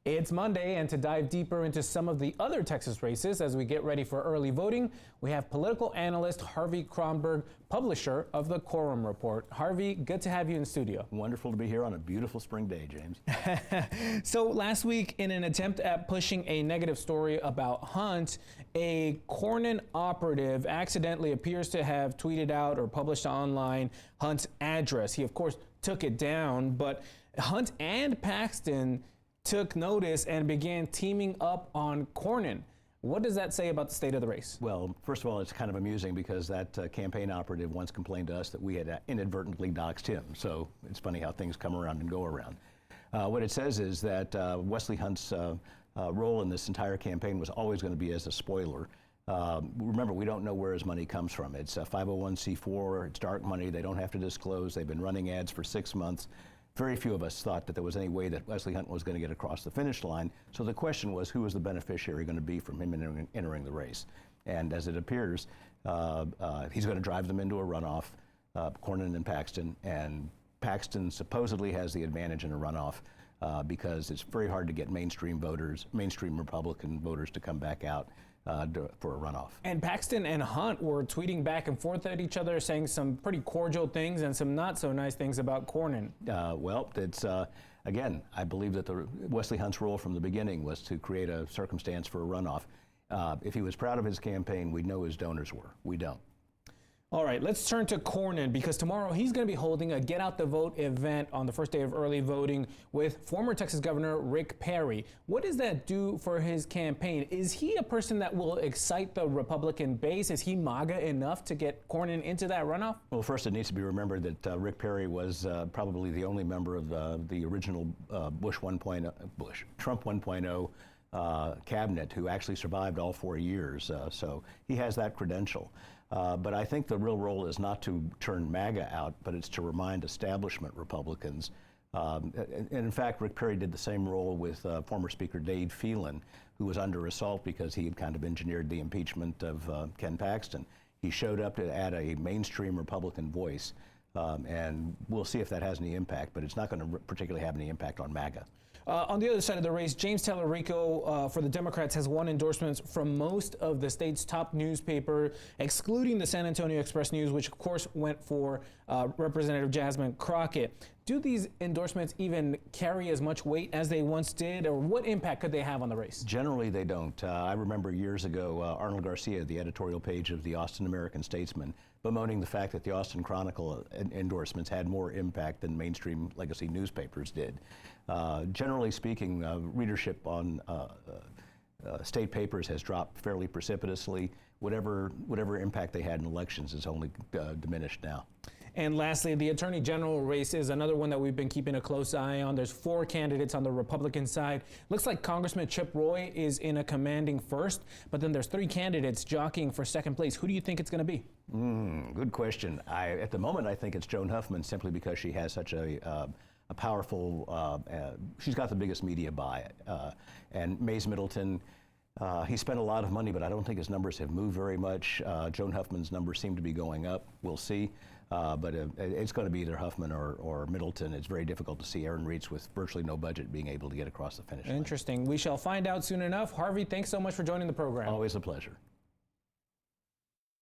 It's Monday, and to dive deeper into some of the other Texas races as we get ready for early voting, we have political analyst Harvey Kronberg, publisher of the Quorum report. Harvey, good to have you in studio. Wonderful to be here on a beautiful spring day, James. So last week, in an attempt at pushing a negative story about Hunt, a Cornyn operative accidentally appears to have tweeted out or published online Hunt's address. He, of course, took it down, but Hunt and Paxton took notice and began teaming up on Cornyn. What does that say about the state of the race? Well, first of all, it's kind of amusing because that campaign operative once complained to us that we had inadvertently doxed him. So it's funny how things come around and go around. What it says is that Wesley Hunt's role in this entire campaign was always going to be as a spoiler. Remember, we don't know where his money comes from. It's a 501c4, it's dark money, they don't have to disclose. They've been running ads for 6 months. Very few of us thought that there was any way that Wesley Hunt was going to get across the finish line. So the question was, who was the beneficiary going to be from him entering the race? And as it appears, he's going to drive them into a runoff, Cornyn and Paxton supposedly has the advantage in a runoff because it's very hard to get mainstream Republican voters to come back out for a runoff. And Paxton and Hunt were tweeting back and forth at each other, saying some pretty cordial things and some not so nice things about Cornyn. Well, it's again, I believe that Wesley Hunt's role from the beginning was to create a circumstance for a runoff. If he was proud of his campaign, we'd know who his donors were. We don't. All right, let's turn to Cornyn, because tomorrow he's going to be holding a Get Out the Vote event on the first day of early voting with former Texas Governor Rick Perry. What does that do for his campaign? Is he a person that will excite the Republican base? Is he MAGA enough to get Cornyn into that runoff? Well, first it needs to be remembered that Rick Perry was probably the only member of the original Trump 1.0 cabinet who actually survived all 4 years. So he has that credential. But I think the real role is not to turn MAGA out, but it's to remind establishment Republicans. And in fact, Rick Perry did the same role with former Speaker Dave Phelan, who was under assault because he had kind of engineered the impeachment of Ken Paxton. He showed up to add a mainstream Republican voice. And we'll see if that has any impact, but it's not going to particularly have any impact on MAGA. On the other side of the race, James Tallarico for the Democrats has won endorsements from most of the state's top newspaper, excluding the San Antonio Express-News, which of course went for Representative Jasmine Crockett. Do these endorsements even carry as much weight as they once did, or what impact could they have on the race? Generally, they don't. I remember years ago, Arnold Garcia, the editorial page of the Austin American-Statesman, bemoaning the fact that the Austin Chronicle endorsements had more impact than mainstream legacy newspapers did. Generally speaking, readership on state papers has dropped fairly precipitously. Whatever impact they had in elections is only diminished now. And lastly, the Attorney General race is another one that we've been keeping a close eye on. There's 4 candidates on the Republican side. Looks like Congressman Chip Roy is in a commanding first, but then there's 3 candidates jockeying for second place. Who do you think it's going to be? Good question. At the moment, I think it's Joan Huffman, simply because she has such a powerful, she's got the biggest media buy. And Mays Middleton, he spent a lot of money, but I don't think his numbers have moved very much. Joan Huffman's numbers seem to be going up. We'll see. But it's going to be either Huffman or Middleton. It's very difficult to see Aaron Reitz with virtually no budget being able to get across the finish line. Interesting. We shall find out soon enough. Harvey, thanks so much for joining the program. Always a pleasure.